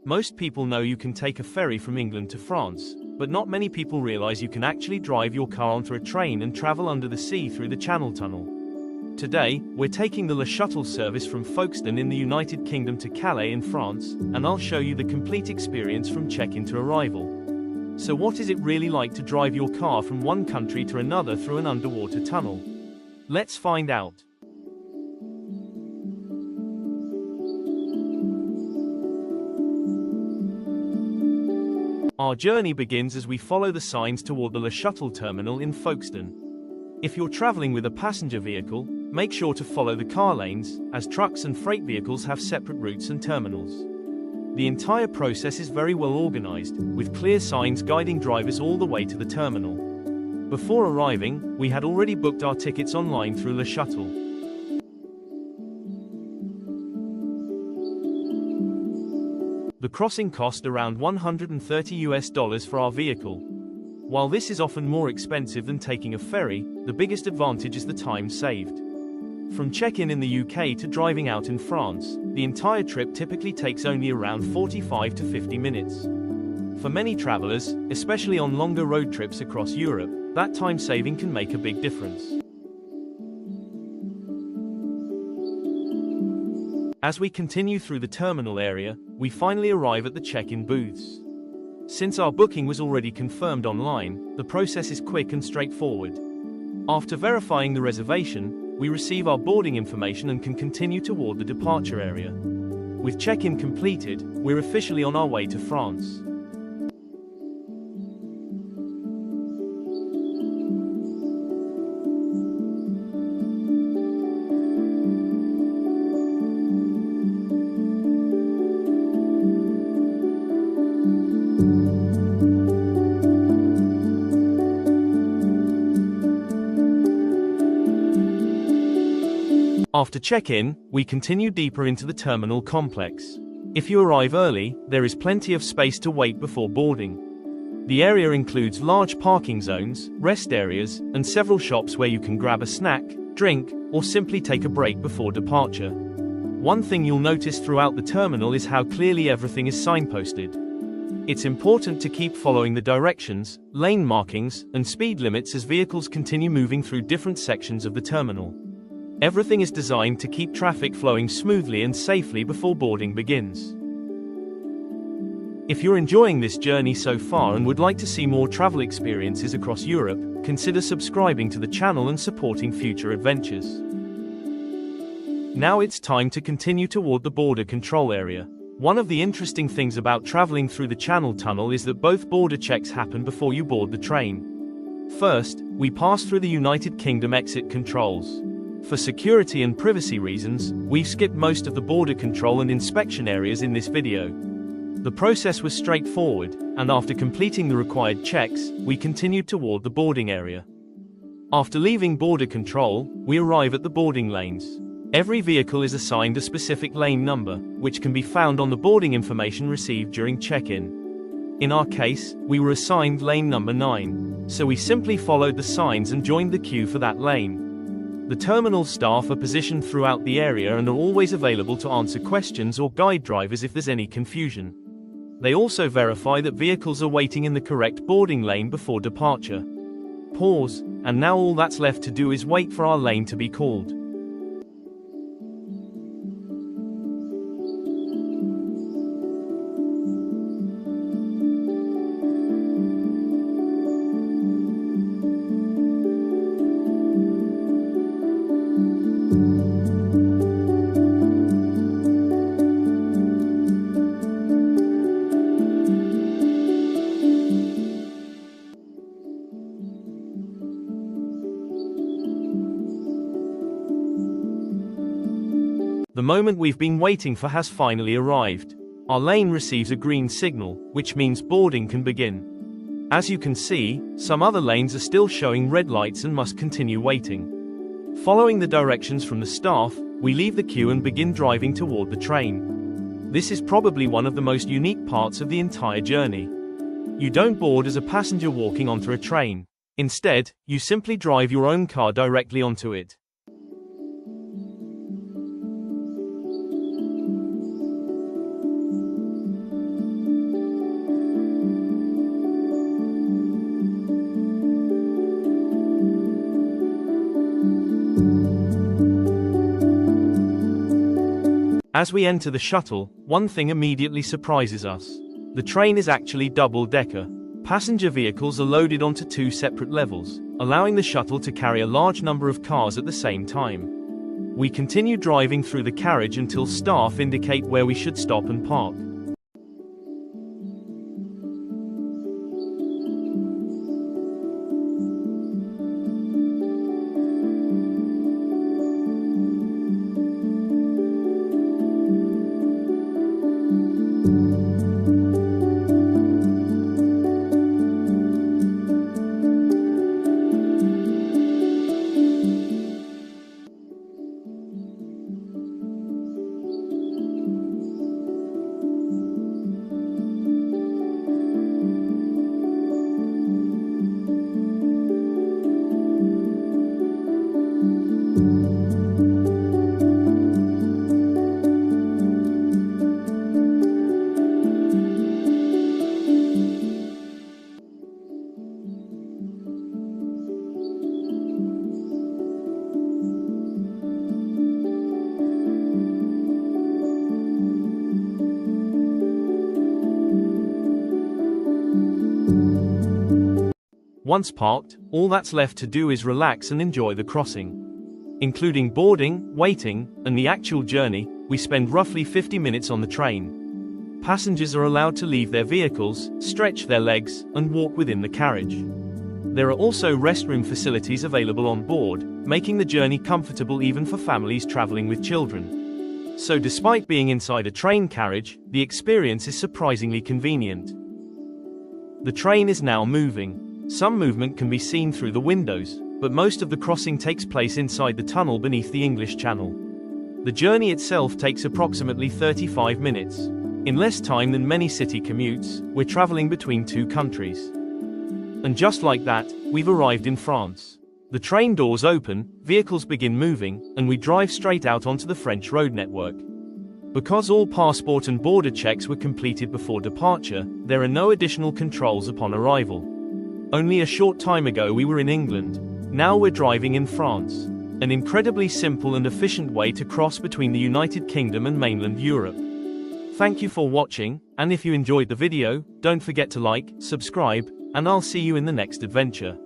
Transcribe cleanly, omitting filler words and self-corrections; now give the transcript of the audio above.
Most people know you can take a ferry from England to France, but not many people realize you can actually drive your car onto a train and travel under the sea through the Channel Tunnel. Today, we're taking the Shuttle service from Folkestone in the United Kingdom to Calais in France, and I'll show you the complete experience from check-in to arrival. So what is it really like to drive your car from one country to another through an underwater tunnel? Let's find out. Our journey begins as we follow the signs toward the Shuttle terminal in Folkestone. If you're traveling with a passenger vehicle, make sure to follow the car lanes, as trucks and freight vehicles have separate routes and terminals. The entire process is very well organized, with clear signs guiding drivers all the way to the terminal. Before arriving, we had already booked our tickets online through the Shuttle. The crossing cost around $130 for our vehicle. While this is often more expensive than taking a ferry, the biggest advantage is the time saved. From check-in in the UK to driving out in France, the entire trip typically takes only around 45 to 50 minutes. For many travelers, especially on longer road trips across Europe, that time saving can make a big difference. As we continue through the terminal area, we finally arrive at the check-in booths. Since our booking was already confirmed online, the process is quick and straightforward. After verifying the reservation, we receive our boarding information and can continue toward the departure area. With check-in completed, we're officially on our way to France. After check-in, we continue deeper into the terminal complex. If you arrive early, there is plenty of space to wait before boarding. The area includes large parking zones, rest areas, and several shops where you can grab a snack, drink, or simply take a break before departure. One thing you'll notice throughout the terminal is how clearly everything is signposted. It's important to keep following the directions, lane markings, and speed limits as vehicles continue moving through different sections of the terminal. Everything is designed to keep traffic flowing smoothly and safely before boarding begins. If you're enjoying this journey so far and would like to see more travel experiences across Europe, consider subscribing to the channel and supporting future adventures. Now it's time to continue toward the border control area. One of the interesting things about traveling through the Channel Tunnel is that both border checks happen before you board the train. First, we pass through the United Kingdom exit controls. For security and privacy reasons, we've skipped most of the border control and inspection areas in this video. The process was straightforward, and after completing the required checks, we continued toward the boarding area. After leaving border control, we arrive at the boarding lanes. Every vehicle is assigned a specific lane number, which can be found on the boarding information received during check-in. In our case, we were assigned lane number 9, so we simply followed the signs and joined the queue for that lane. The terminal staff are positioned throughout the area and are always available to answer questions or guide drivers if there's any confusion. They also verify that vehicles are waiting in the correct boarding lane before departure. Pause, and now all that's left to do is wait for our lane to be called. The moment we've been waiting for has finally arrived. Our lane receives a green signal, which means boarding can begin. As you can see, some other lanes are still showing red lights and must continue waiting. Following the directions from the staff, we leave the queue and begin driving toward the train. This is probably one of the most unique parts of the entire journey. You don't board as a passenger walking onto a train. Instead, you simply drive your own car directly onto it. As we enter the shuttle, one thing immediately surprises us. The train is actually double-decker. Passenger vehicles are loaded onto two separate levels, allowing the shuttle to carry a large number of cars at the same time. We continue driving through the carriage until staff indicate where we should stop and park. Once parked, all that's left to do is relax and enjoy the crossing. Including boarding, waiting, and the actual journey, we spend roughly 50 minutes on the train. Passengers are allowed to leave their vehicles, stretch their legs, and walk within the carriage. There are also restroom facilities available on board, making the journey comfortable even for families traveling with children. So despite being inside a train carriage, the experience is surprisingly convenient. The train is now moving. Some movement can be seen through the windows, but most of the crossing takes place inside the tunnel beneath the English Channel. The journey itself takes approximately 35 minutes. In less time than many city commutes, we're traveling between two countries. And just like that, we've arrived in France. The train doors open, vehicles begin moving, and we drive straight out onto the French road network. Because all passport and border checks were completed before departure, there are no additional controls upon arrival. Only a short time ago we were in England. Now we're driving in France. An incredibly simple and efficient way to cross between the United Kingdom and mainland Europe. Thank you for watching, and if you enjoyed the video, don't forget to like, subscribe, and I'll see you in the next adventure.